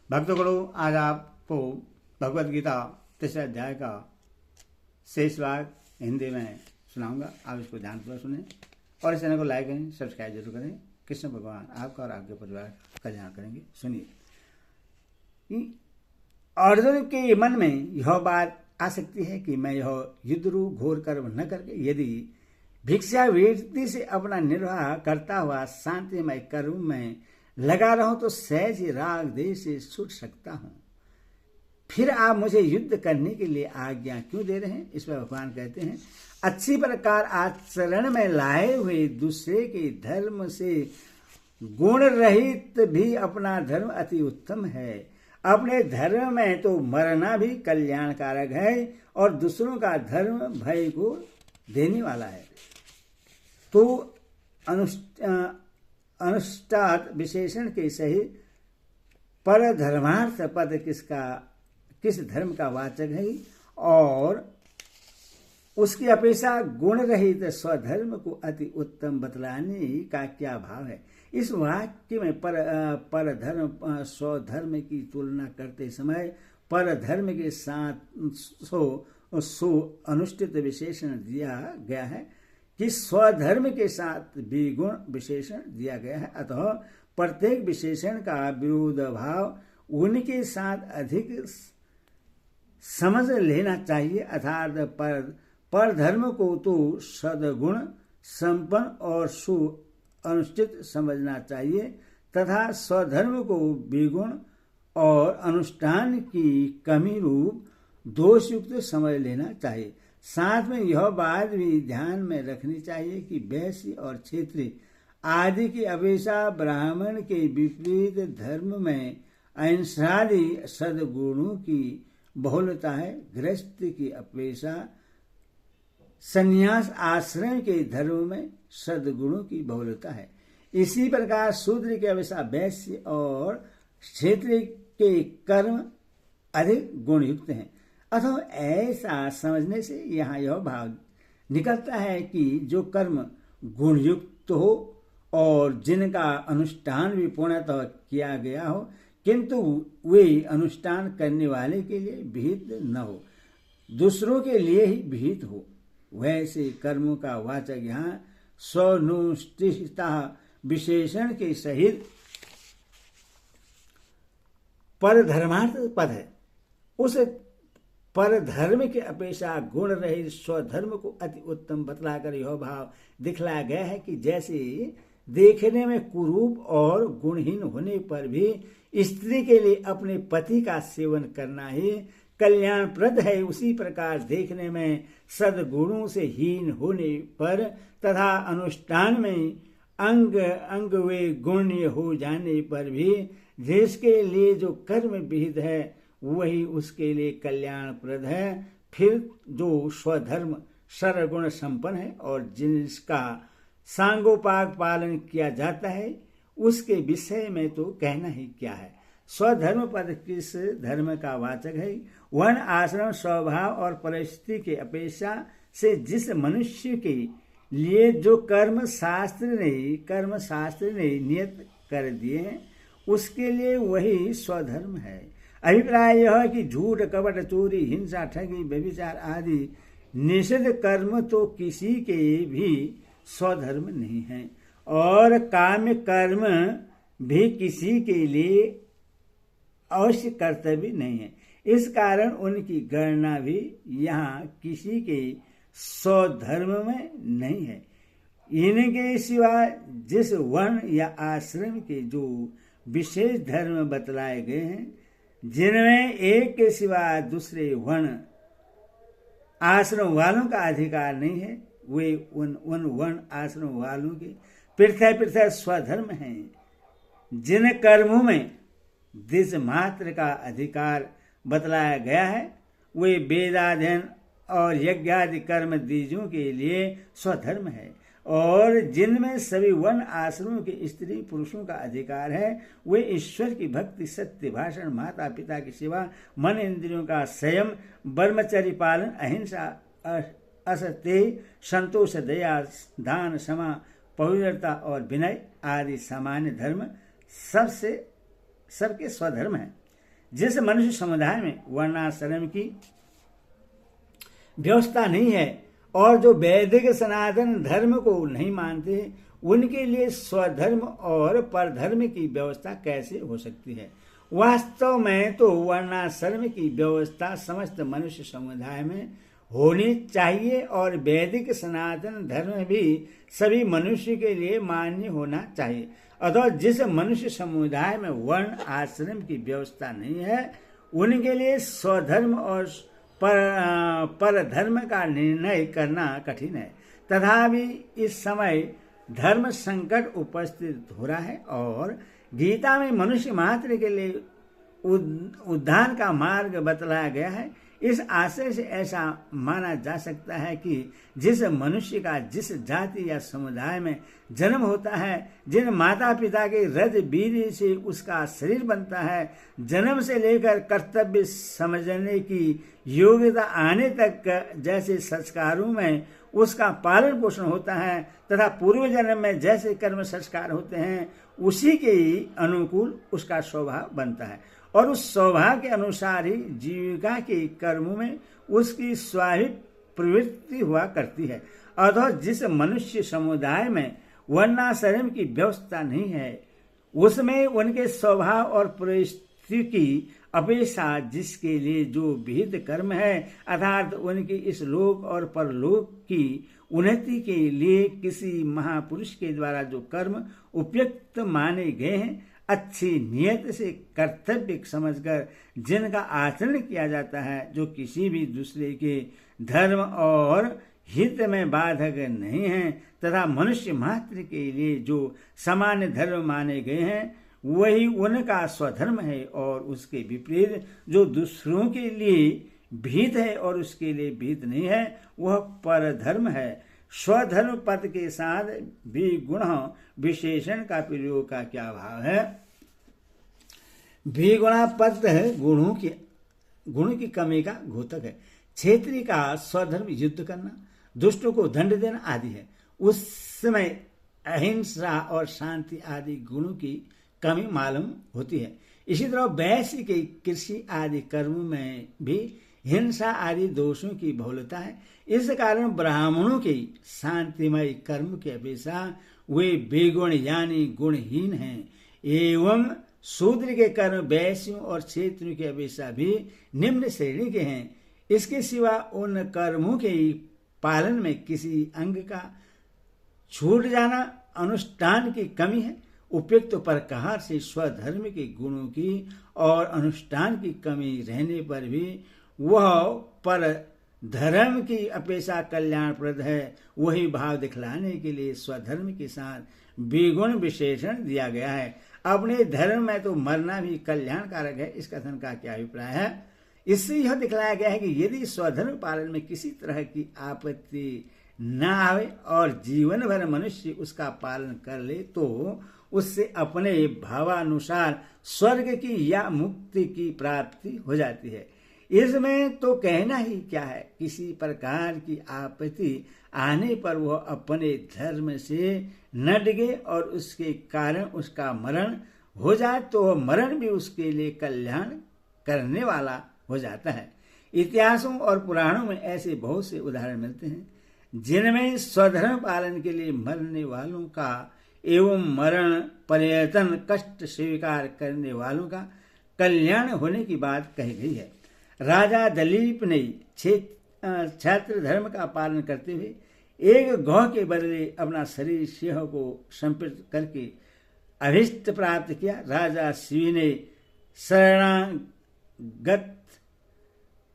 भक्तगणों, आज आपको भगवद गीता तीसरे अध्याय का शेष भाग हिंदी में सुनाऊंगा। आप इसको ध्यानपूर्वक सुने और इस चैनल को लाइक करें, सब्सक्राइब जरूर करें। कृष्ण भगवान आपका और आपके परिवार कल्याण करेंगे। सुनिए। अर्जुन के मन में यह बात आ सकती है कि मैं यह युद्धरूप घोर कर्म न करके यदि भिक्षावृत्ति से अपना निर्वाह करता हुआ शांतिमय कर्म में लगा रहूं तो सहज ही राग देश से छूट सकता हूं। फिर आप मुझे युद्ध करने के लिए आज्ञा क्यों दे रहे हैं? इस पर भगवान कहते हैं, अच्छी प्रकार आचरण में लाए हुए दूसरे के धर्म से गुण रहित भी अपना धर्म अति उत्तम है। अपने धर्म में तो मरना भी कल्याणकारक है और दूसरों का धर्म भय को देने वाला है। तो अनुष्ठात विशेषण के सहित परधर्मार्थ पद किस धर्म का वाचक है और उसकी अपेक्षा गुण रहित स्वधर्म को अति उत्तम बतलाने का क्या भाव है? इस वाक्य में परधर्म स्वधर्म की तुलना करते समय परधर्म के साथ सो अनुष्ठित विशेषण दिया गया है कि स्वधर्म के साथ विगुण विशेषण दिया गया है। अतः प्रत्येक विशेषण का विरोध भाव उनके साथ अधिक समझ लेना चाहिए। अर्थात परधर्म को तो सद्गुण संपन्न और सु अनुष्ठित समझना चाहिए तथा स्वधर्म को विगुण और अनुष्ठान की कमी रूप दोषयुक्त समझ लेना चाहिए। साथ में यह बात भी ध्यान में रखनी चाहिए कि वैश्य और क्षेत्रीय आदि की अपेक्षा ब्राह्मण के विपरीत धर्म में अहिंसादि सद्गुणों की बहुलता है। गृहस्थ की अपेक्षा संन्यास आश्रम के धर्म में सद्गुणों की बहुलता है। इसी प्रकार शूद्र की अपेक्षा वैश्य और क्षेत्रीय के कर्म अधिक गुणयुक्त हैं। अथवा ऐसा समझने से यहाँ यह भाव निकलता है कि जो कर्म गुणयुक्त हो और जिनका अनुष्ठान भी पूर्णतः किया गया हो किंतु वे अनुष्ठान करने वाले के लिए विहित न हो, दूसरों के लिए ही विहित हो, वैसे कर्मों का वाचक यहाँ स्वनुष्ठिता विशेषण के सहित परधर्मार्थ पद है। उस परधर्म के अपेक्षा गुण रहित स्वधर्म को अति उत्तम बतलाकर यह भाव दिखलाया गया है कि जैसे देखने में कुरूप और गुणहीन होने पर भी स्त्री के लिए अपने पति का सेवन करना ही कल्याणप्रद है, उसी प्रकार देखने में सद्गुणों से हीन होने पर तथा अनुष्ठान में अंग वे गुण्य हो जाने पर भी जिसके लिए जो कर्म विहित है वही उसके लिए कल्याणप्रद है। फिर जो स्वधर्म सर्वगुण संपन्न है और जिसका सांगोपाक पालन किया जाता है उसके विषय में तो कहना ही क्या है। स्वधर्म पद किस धर्म का वाचक है? वर्ण आश्रम स्वभाव और परिस्थिति के अपेक्षा से जिस मनुष्य के लिए जो कर्म शास्त्र ने नियत कर दिए हैं उसके लिए वही स्वधर्म है। अभिप्राय यह है कि झूठ कपट चोरी हिंसा ठगी व्यभिचार आदि निषिद्ध कर्म तो किसी के भी स्वधर्म नहीं है और काम्य कर्म भी किसी के लिए अवश्य कर्तव्य नहीं है। इस कारण उनकी गणना भी यहाँ किसी के स्वधर्म में नहीं है। इनके सिवा जिस वर्ण या आश्रम के जो विशेष धर्म बतलाए गए हैं जिनमें एक के सिवा दूसरे वर्ण आश्रम वालों का अधिकार नहीं है, वे उन वर्ण आश्रम वालों के पृथक स्वधर्म हैं। जिन कर्मों में द्विज मात्र का अधिकार बतलाया गया है वे वेदाध्ययन और यज्ञादि कर्म द्विजों के लिए स्वधर्म है और जिनमें सभी वर्ण आश्रमों के स्त्री पुरुषों का अधिकार है वे ईश्वर की भक्ति, सत्य भाषण, माता पिता की सेवा, मन इंद्रियों का संयम, ब्रह्मचर्य पालन, अहिंसा, असत्य, संतोष, दया, दान, क्षमा, पवित्रता और विनय आदि सामान्य धर्म सबके स्वधर्म है। जिस मनुष्य समुदाय में वर्णाश्रम की व्यवस्था नहीं है और जो वैदिक सनातन धर्म को नहीं मानते, उनके लिए स्वधर्म और परधर्म की व्यवस्था कैसे हो सकती है। वास्तव में तो वर्णाश्रम की व्यवस्था समस्त मनुष्य समुदाय में होनी चाहिए और वैदिक सनातन धर्म भी सभी मनुष्य के लिए मान्य होना चाहिए। अतः जिस मनुष्य समुदाय में वर्ण आश्रम की व्यवस्था नहीं है, उनके लिए स्वधर्म और परधर्म का निर्णय करना कठिन है। तथापि इस समय धर्म संकट उपस्थित हो रहा है और गीता में मनुष्य मात्र के लिए उद्धार का मार्ग बतलाया गया है। इस आशय से ऐसा माना जा सकता है कि जिस मनुष्य का जिस जाति या समुदाय में जन्म होता है, जिन माता पिता के रज बीज से उसका शरीर बनता है, जन्म से लेकर कर्तव्य समझने की योग्यता आने तक जैसे संस्कारों में उसका पालन पोषण होता है तथा पूर्व जन्म में जैसे कर्म संस्कार होते हैं, उसी के अनुकूल उसका स्वभाव बनता है और उस स्वभाव के अनुसार ही जीविका के कर्मों में उसकी स्वाभाविक प्रवृत्ति हुआ करती है। अतः जिस मनुष्य समुदाय में वर्णाश्रम की व्यवस्था नहीं है, उसमें उनके स्वभाव और परिस्थिति की अपेक्षा जिसके लिए जो विहित कर्म है, अर्थात उनकी इस लोक और परलोक की उन्नति के लिए किसी महापुरुष के द्वारा जो कर्म उपयुक्त माने गए हैं, अच्छी नियत से कर्तव्य समझकर जिनका आचरण किया जाता है, जो किसी भी दूसरे के धर्म और हित में बाधक नहीं है तथा मनुष्य मात्र के लिए जो सामान्य धर्म माने गए हैं, वही उनका स्वधर्म है और उसके विपरीत जो दूसरों के लिए भीत है और उसके लिए भीत नहीं है, वह परधर्म है। स्वधर्म पद के साथ भी गुण विशेषण का प्रयोग का क्या भाव है। द्विगुणा पद गुण की कमी का घोतक है। क्षेत्रीय का स्वधर्म युद्ध करना, दुष्टों को दंड देना आदि है। उस समय अहिंसा और शांति आदि गुणों की कमी मालूम होती है। इसी तरह वैश्य के कृषि आदि कर्मों में भी हिंसा आदि दोषों की बहुलता है। इस कारण ब्राह्मणों के शांतिमय कर्म की अपेक्षा वे बेगुण यानी गुणहीन हैं, एवं शूद्र के कर्म वैश्यों और क्षेत्रों की अपेक्षा भी निम्न श्रेणी के हैं। इसके सिवा उन कर्मों के पालन में किसी अंग का छूट जाना अनुष्ठान की कमी है। उपयुक्त प्रकार से स्वधर्म के गुणों की और अनुष्ठान की कमी रहने पर भी वह पर धर्म की अपेक्षा कल्याणप्रद है। वही भाव दिखलाने के लिए स्वधर्म के साथ विगुण विशेषण दिया गया है। अपने धर्म में तो मरना भी कल्याणकारक है। इस कथन का क्या अभिप्राय है। इससे यह दिखलाया गया है कि यदि स्वधर्म पालन में किसी तरह की आपत्ति न आवे और जीवन भर मनुष्य उसका पालन कर ले, तो उससे अपने भावानुसार स्वर्ग की या मुक्ति की प्राप्ति हो जाती है। इसमें तो कहना ही क्या है। किसी प्रकार की आपत्ति आने पर वह अपने धर्म से न डिगे और उसके कारण उसका मरण हो जाए, तो वह मरण भी उसके लिए कल्याण करने वाला हो जाता है। इतिहासों और पुराणों में ऐसे बहुत से उदाहरण मिलते हैं जिनमें स्वधर्म पालन के लिए मरने वालों का एवं मरण पर्यटन कष्ट स्वीकार करने वालों का कल्याण होने की बात कही गई है। राजा दिलीप ने छात्र धर्म का पालन करते हुए एक गौ के बदले अपना शरीर सिंह को समर्पित करके अभिष्ट प्राप्त किया। राजा शिव ने शरणागत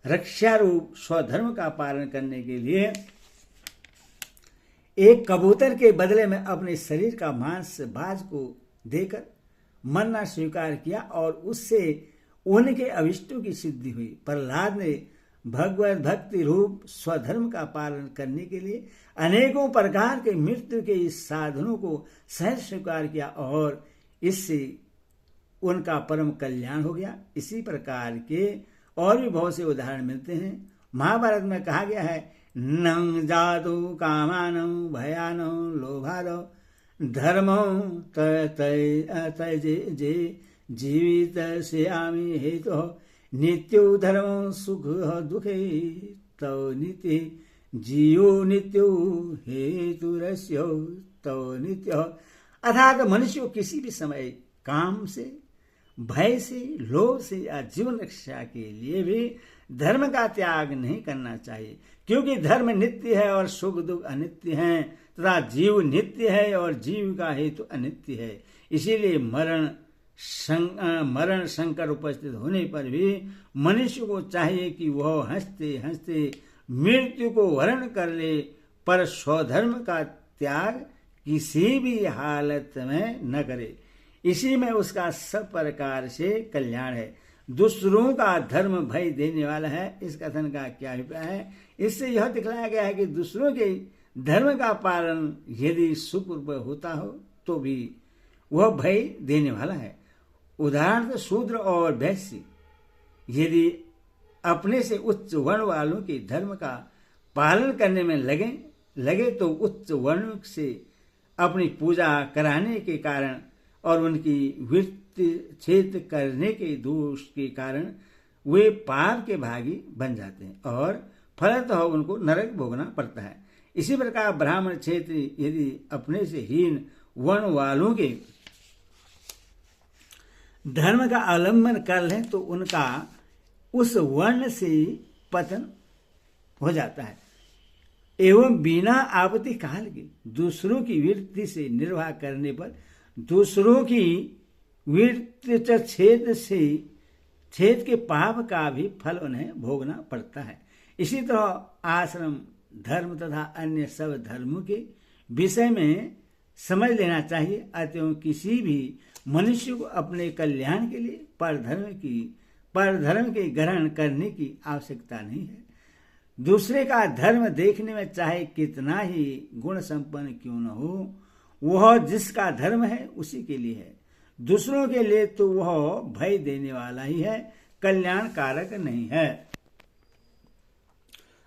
रक्षा रूप स्वधर्म का पालन करने के लिए एक कबूतर के बदले में अपने शरीर का मांस बाज को देकर मरना स्वीकार किया और उससे उनके अभिष्टों की सिद्धि हुई। प्रहलाद ने भगवत भक्ति रूप स्वधर्म का पालन करने के लिए अनेकों प्रकार के मृत्यु के इस साधनों को सहज स्वीकार किया और इससे उनका परम कल्याण हो गया। इसी प्रकार के और भी बहुत से उदाहरण मिलते हैं। महाभारत में कहा गया है, नंग जातु कामानो भयानो लोभादो धर्मो तय जे जीवितस्यामि हेतुः नित्यो धर्मो सुख दुखे तव नित्य जीवो नित्यो हेतुरस्य तव नित्य। अर्थात मनुष्य को किसी भी समय काम से, भय से, लोभ से या जीवन रक्षा के लिए भी धर्म का त्याग नहीं करना चाहिए, क्योंकि धर्म नित्य है और सुख दुख अनित्य हैं तथा जीव नित्य है और जीव का हेतु अनित्य है। इसीलिए मरण संकट उपस्थित होने पर भी मनुष्य को चाहिए कि वह हंसते हंसते मृत्यु को वरण कर ले, पर स्वधर्म का त्याग किसी भी हालत में न करे। इसी में उसका सब प्रकार से कल्याण है। दूसरों का धर्म भय देने वाला है, इस कथन का क्या अभिप्राय है? इससे यह दिखलाया गया है कि दूसरों के धर्म का पालन यदि सुखपूर्वक होता हो तो भी वह भय देने वाला है। उदाहरण शूद्र और वैश्य यदि अपने से उच्च वर्ण वालों के धर्म का पालन करने में लगे तो उच्च वर्ण से अपनी पूजा कराने के कारण और उनकी वृत्ति छेद करने के दोष के कारण वे पाप के भागी बन जाते हैं और फलतः उनको नरक भोगना पड़ता है। इसी प्रकार ब्राह्मण क्षेत्र यदि अपने से हीन वर्ण वालों के धर्म का अवलंबन कर लें तो उनका उस वर्ण से पतन हो जाता है एवं बिना आपत्ति काल के दूसरों की वृत्ति से निर्वाह करने पर दूसरों की वृत्ति छेद के पाप का भी फल उन्हें भोगना पड़ता है। इसी तरह आश्रम धर्म तथा अन्य सब धर्मों के विषय में समझ लेना चाहिए। अतः किसी भी मनुष्य को अपने कल्याण के लिए परधर्म के ग्रहण करने की आवश्यकता नहीं है। दूसरे का धर्म देखने में चाहे कितना ही गुण संपन्न क्यों न हो, वह जिसका धर्म है उसी के लिए है। दूसरों के लिए तो वह भय देने वाला ही है, कल्याण कारक नहीं है।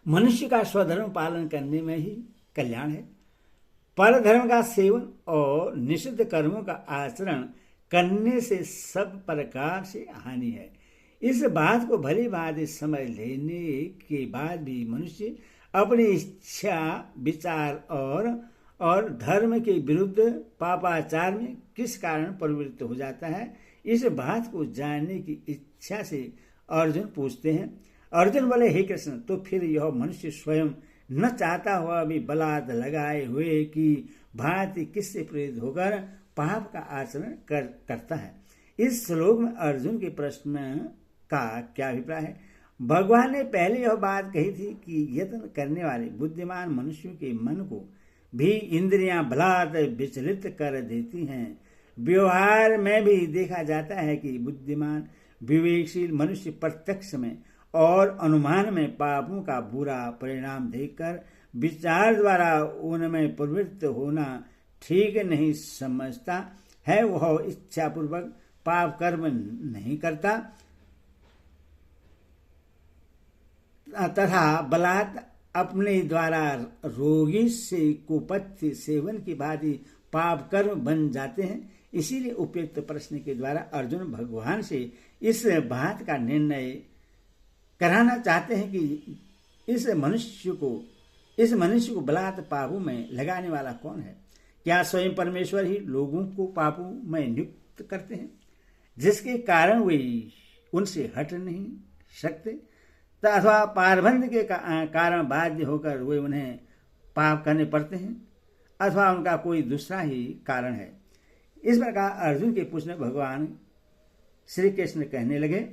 मनुष्य का स्वधर्म पालन करने में ही कल्याण है। परधर्म का सेवन और निषिद्ध कर्मों का आचरण करने से सब प्रकार से हानि है। इस बात को भली भांति समझ लेने के बाद भी मनुष्य अपनी इच्छा विचार और धर्म के विरुद्ध पापाचार में किस कारण प्रवृत्त हो जाता है, इस बात को जानने की इच्छा से अर्जुन पूछते हैं। अर्जुन बोले, हे कृष्ण, तो फिर यह मनुष्य स्वयं न चाहता हुआ भी बलात् लगाए हुए कि भांति किससे प्रेरित होकर पाप का आचरण करता है। इस श्लोक में अर्जुन के प्रश्न का क्या अभिप्राय है? भगवान ने पहले यह बात कही थी कि यत्न करने वाले बुद्धिमान मनुष्यों के मन को भी इंद्रियां बलात् विचलित कर देती हैं। व्यवहार में भी देखा जाता है कि बुद्धिमान विवेकशील मनुष्य प्रत्यक्ष में और अनुमान में पापों का बुरा परिणाम देखकर विचार द्वारा उनमें प्रवृत्त होना ठीक नहीं समझता है। वह इच्छापूर्वक पाप कर्म नहीं करता तथा बलात् अपने द्वारा रोगी से कुपथ्य सेवन की भांति पाप कर्म बन जाते हैं। इसीलिए उपयुक्त प्रश्न के द्वारा अर्जुन भगवान से इस बात का निर्णय कराना चाहते हैं कि इस मनुष्य को बलात् पापों में लगाने वाला कौन है? क्या स्वयं परमेश्वर ही लोगों को पापों में नियुक्त करते हैं, जिसके कारण वे उनसे हट नहीं सकते, अथवा पारबंध के कारण बाध्य होकर वे उन्हें पाप करने पड़ते हैं, अथवा उनका कोई दूसरा ही कारण है? इस प्रकार अर्जुन के पूछने भगवान श्री कृष्ण कहने लगे,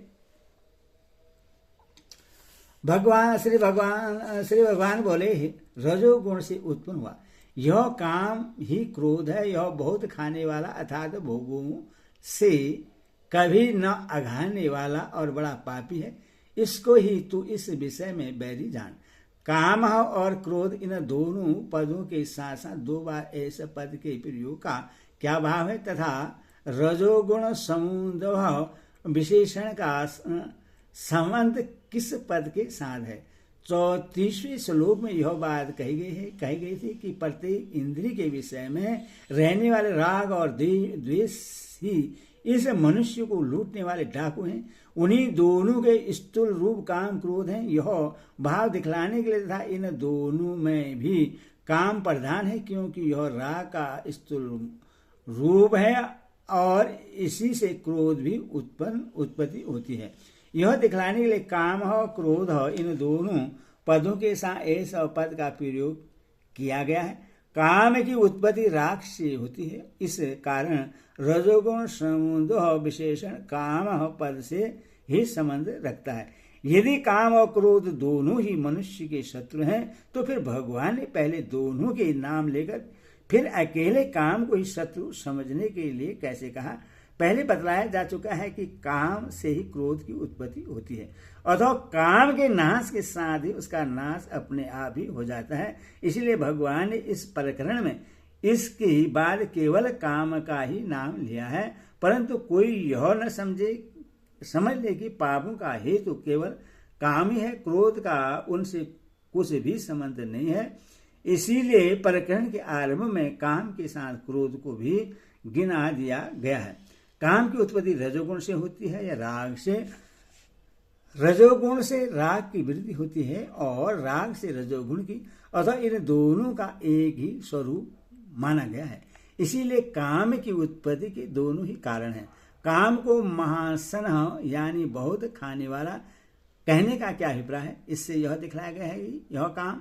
श्री भगवान बोले, रजोगुण से उत्पन्न हुआ यह काम ही क्रोध है। यह बहुत खाने वाला अर्थात भोगों से कभी न अघाने वाला और बड़ा पापी है। इसको ही तू इस विषय में बैरी जान। काम और क्रोध इन दोनों पदों के साथ साथ दो बार ऐसे पद के प्रयोग का क्या भाव है तथा रजोगुण समुद्भव विशेषण का संबंध किस पद के साथ है? 34वें श्लोक में यह बात कही गई थी कि प्रत्येक इंद्रिय के विषय में रहने वाले राग और द्वेष ही इस मनुष्य को लूटने वाले डाकू हैं। उन्हीं दोनों के स्थूल रूप काम क्रोध हैं। यह भाव दिखलाने के लिए तथा इन दोनों में भी काम प्रधान है, क्योंकि यह राग का स्थूल रूप है और इसी से क्रोध भी उत्पत्ति होती है। यह दिखलाने के लिए काम और क्रोध इन दोनों पदों के साथ एस और पद का प्रयोग किया गया है। काम की उत्पत्ति राग से होती है। इस कारण रजोगुण समुदो विशेषण काम पद से ही संबंध रखता है। यदि काम और क्रोध दोनों ही मनुष्य के शत्रु हैं, तो फिर भगवान ने पहले दोनों के नाम लेकर फिर अकेले काम को ही शत्रु समझने के लिए कैसे कहा? पहले बतलाया जा चुका है कि काम से ही क्रोध की उत्पत्ति होती है, अथवा काम के नाश के साथ ही उसका नाश अपने आप ही हो जाता है। इसलिए भगवान ने इस प्रकरण में इसके बाद केवल काम का ही नाम लिया है, परंतु कोई यह न समझ ले कि पापों का हेतु केवल काम ही है, क्रोध का उनसे कुछ भी संबंध नहीं है। इसीलिए प्रकरण के आरंभ में काम के साथ क्रोध को भी गिना दिया गया है। काम की उत्पत्ति रजोगुण से होती है या राग से? रजोगुण से राग की वृद्धि होती है और राग से रजोगुण की, अथवा इन दोनों का एक ही स्वरूप माना गया है। इसीलिए काम की उत्पत्ति के दोनों ही कारण हैं। काम को महासन यानी बहुत खाने वाला कहने का क्या अभिप्राय है? इससे यह दिखलाया गया है कि यह काम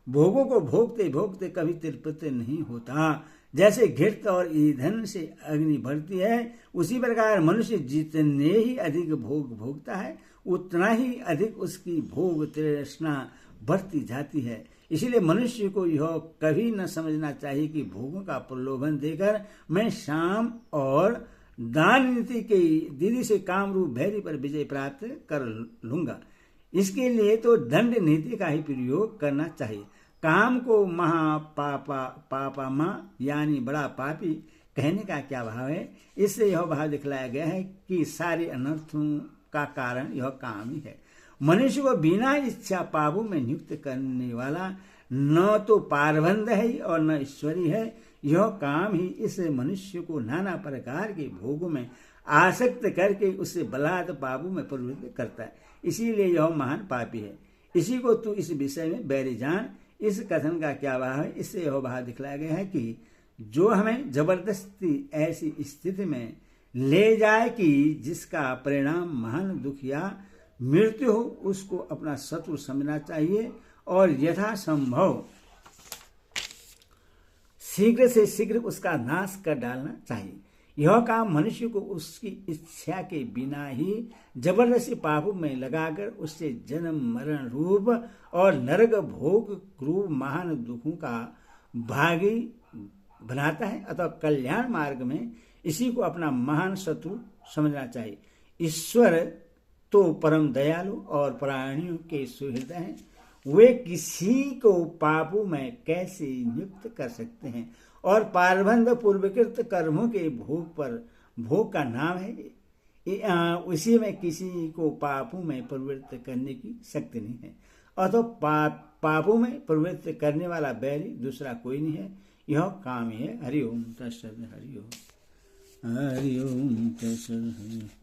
भोगों को भोगते भोगते कभी तृप्त नहीं होता। जैसे घृत और ईंधन से अग्नि बढ़ती है, उसी प्रकार मनुष्य जितने ही अधिक भोग भोगता है, उतना ही अधिक उसकी भोग तृष्णा बढ़ती जाती है। इसलिए मनुष्य को यह कभी न समझना चाहिए कि भोगों का प्रलोभन देकर मैं शाम और दान नीति के दीदी से काम रूप भैरी पर विजय प्राप्त कर लूंगा। इसके लिए तो दंड नीति का ही प्रयोग करना चाहिए। काम को महापापा यानी बड़ा पापी कहने का क्या भाव है? इससे यह भाव दिखलाया गया है कि सारे अनर्थों का कारण यह काम ही है। मनुष्य को बिना इच्छा पापों में नियुक्त करने वाला न तो पारबंध है और न ईश्वरी है। यह काम ही इस मनुष्य को नाना प्रकार के भोगों में आसक्त करके उससे बलात् पापों में प्रवृत्त करता है। इसीलिए यह महान पापी है। इसी को तू इस विषय में बैरी जान। इस कथन का क्या भाव है? इससे यह भाव दिखलाया गया है कि जो हमें जबरदस्ती ऐसी स्थिति में ले जाए कि जिसका परिणाम महान दुख या मृत्यु हो, उसको अपना शत्रु समझना चाहिए और यथासंभव शीघ्र से शीघ्र उसका नाश कर डालना चाहिए। यह काम मनुष्य को उसकी इच्छा के बिना ही जबरदस्ती पापों में लगाकर उससे जन्म मरण रूप और नरक भोग रूप महान दुखों का भागी बनाता है। अतः कल्याण मार्ग में इसी को अपना महान शत्रु समझना चाहिए। ईश्वर तो परम दयालु और प्राणियों के सुहृदय हैं। वे किसी को पापों में कैसे नियुक्त कर सकते हैं? और पारबंध पूर्वकृत कर्मों के भोग का नाम है। उसी में किसी को पापों में प्रवृत्त करने की शक्ति नहीं है। अतः पापों में प्रवृत्त करने वाला बैरी दूसरा कोई नहीं है, यह काम ही है। हरि ओम तत्सत। हरि ओम तत्सत।